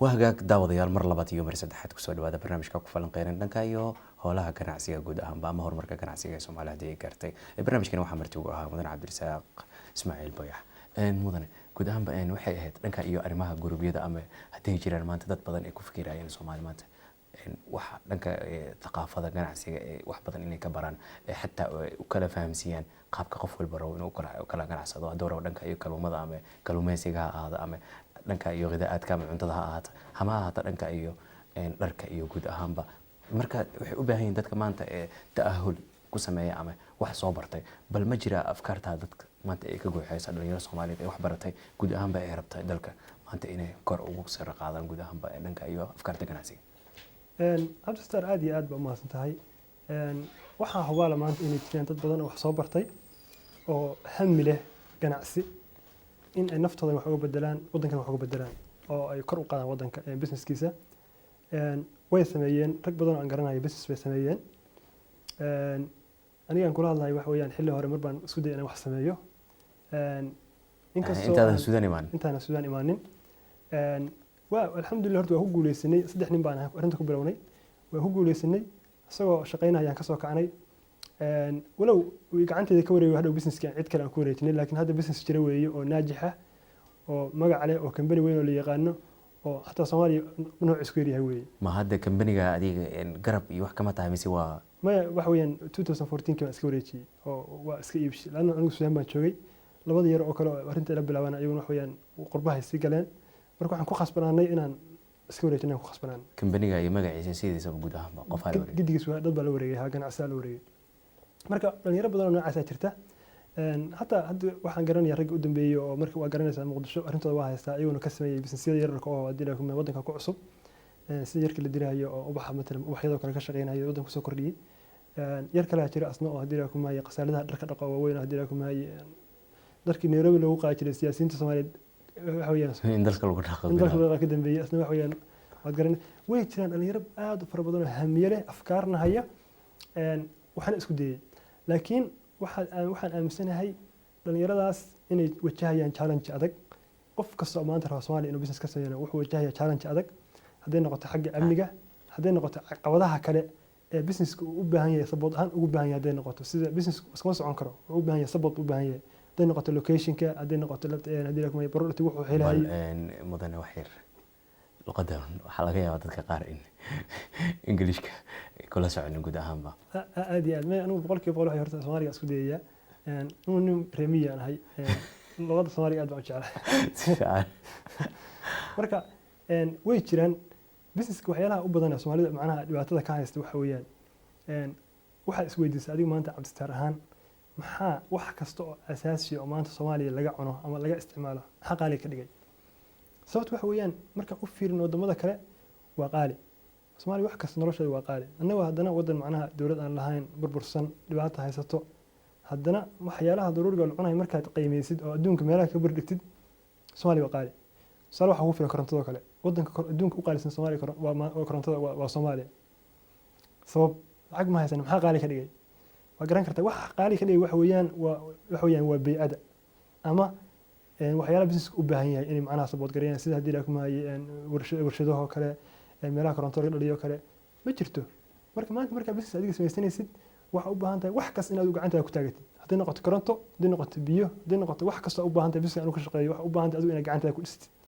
وهجاك داود يال مر لبات يوم رسد حد كسود هذا برنامج كوك فلان قيرن دنكا iyo howlaha ganacsiga guud ahaan ba ama horumarka ganacsiga Soomaaliya hadii gartay barnaamijkan waxa marti ugu ahaa mudan Cabdirasaaq Ismaaciil Boyax mudan guud ahaan ba waxay ahayd dhanka iyo arrimaha gurubyada ama hadii jiraan maanta dad badan ay ku fikirayaan Soomaali maanta waxa dhanka thaqaafada ganacsiga wax badan inay ka baraan xataa u kala fahamsiiyaan qaabka qof walba rabo inuu kala ganacsado hadoo dhanka iyo kalumada ama kalumaysiga ahaada ama dhanka iyo qidaadka ama cuntada ha ahaato hama ahaato dhanka iyo dharka iyo guud ahaanba marka waxay u baahan yihiin dadka maanta taahul ku sameeya ama wax soo bartay bal ma jira afkaarta dadka maanta ay ka gooxaysa dhalinyarada Soomaaliyeed ee wax baratay guud ahaanba ay rabtay dalka maanta inay kor ugu soo qaadaan guud ahaanba dhanka iyo afkaarta ganacsiga Abdustar aad iyo aad ba mahadsan tahay waxaan hubaala maanta inay jiraan dad badan oo wax soo bartay oo hammi leh ganacsi in ay naftooda wax uga bedelaan wadankan wax uga bedelaan oo ay kor u qaadaan wadanka businesskiisa way sameeyeen rag badan oo aan garanayo business bay sameeyeen aniga aan kula hadlahay wax weeyaan xilli hore mar baan isku dayay inaan wax sameeyo inkastoo intaan Suudaan imaanin alxamdulillah horta waa ku guuleysanay saddex nin baan arrinta ku bilownay waa ku guuleysanay asagoo shaqeynaya aan ka soo kacnay walow gacanteeda ka wareegay hadhow businesska cid kale aan ku wareejinay laakiin hadda business jira weeye oo naajix ah oo magac leh oo company weyn oo la yaqaano oo xataa Soomaaliya nooc isku yahay weeye ma hadda company-ga adiga garab iyo wax kama tahay mise waa ma wax weeyaan 2014 ka iska wareejiyay oo waa iska iibshay laana anigu Suudaan baan joogay labada yar oo kale arrinta la bilaabaan ayaguna wax weeyaan qurbaha si galeen marka waxaan ku khasbanaanay inaan iska wareejinaan ku khasbanaan company-ga iyo magaciisa sidiisa guud ahaan qof hal wareeg gidigiis waa dad baa la wareegay ha ganacsi la wareegay marka dhalinyaro badan oo noocaas ah jirta hatta hadda waxaan garanayaa rag u dambeeyay oo marka waa garanaysaa Muqdisho arrintooda waa haystaa ayaguna ka sameeyay businessyada yararka oo hadii la kuma wadanka ku cusub sida yarka la diraayo oo ubaxa matalan ubaxyada kale ka shaqeynaayo wadanka soo kordhiyay yar kale jira asna oo hadii la kuma qasaaladaha dharka dhaqo weyn hadii la kuma dharkii Nairobi lagu qaadi jiray siyaasiyiinta Soomaaliyeed waxa weeyaan in dalka lagu dhaqo in dalka lagu ka dambeeyay asna waxa weeyaan waad garanay way jiraan dhalinyaro aad u fara badan oo hamiye leh afkaarna haya waxaan isku dayay laakiin waxaan aaminsanahay dhalinyaradaas inay wajahayaan challenge adag qof kasta oo maanta raba Soomaaliya inuu business ka sameeyo wuxuu wajahayaa challenge adag haday noqoto xagga amniga haday noqoto caqabadaha kale ee businesska uu u baahan yahay support ahaan ugu baahan yahay haday noqoto sida business iskama socon karo wuxuu u baahan yahay support u baahan yahay haday noqoto location-ka haday noqoto hadii la kuma product wuxuu helay mudane wax yar luqadda waxa laga yaabaa dadka qaar in Englishka kula socon guud ahaanba aad iyo aad ma anigu boqolkiiba boqol waxay horta Soomaaliga isku dayaya nin reemiya ahay luqadda Soomaaliga aad baan u jeclahay marka way jiraan businesska waxyaalaha u badan ee Soomaalida macnaha dhibaatada ka haysta waxa weeyaan waxa isweydiisay adigu maanta Cabdistar ahaan maxaa wax kasta oo asaasi ah oo maanta Soomaaliya laga cuno ama laga isticmaalo maxaa qaali ka dhigay sababtu waxa weeyaan marka u fiirin wadamada kale waa qaali Soomaaliya wax kasta nolosheeda waa qaali annaga haddana wadan macnaha dawlad aan lahayn burbursan dhibaato haysato haddana waxyaalaha daruuriga la cunayo markaad qiimeysid oo adduunka meelaha ka bardhigtid Soomaaliya waa qaali sal waxa ugu filan korontada kale wadanka adduunka u qaalisan Soomaaliya waa korontada waa Soomaaliya sabab lacag ma haysan maxaa qaali ka dhigay waa garan kartaa wax qaali ka dhigay waxa weeyaan waa bay'ada ama waxyaalaha business u baahan yahay inay macnaha support gareeyaan sida hadii la kumaayay warshadaha kale meelaha korontada dhaliyo kale ma jirto marka business adiga samaysanaysid waxa u baahan tahay wax kasta inaad gacanta ku taagatid hadii noqoto koronto hadii noqoto biyo hadii noqoto wax kasta u baahan tahay business aanu ka shaqeeyo wax u baahan tahay adigu inaad gacanta ku dhistid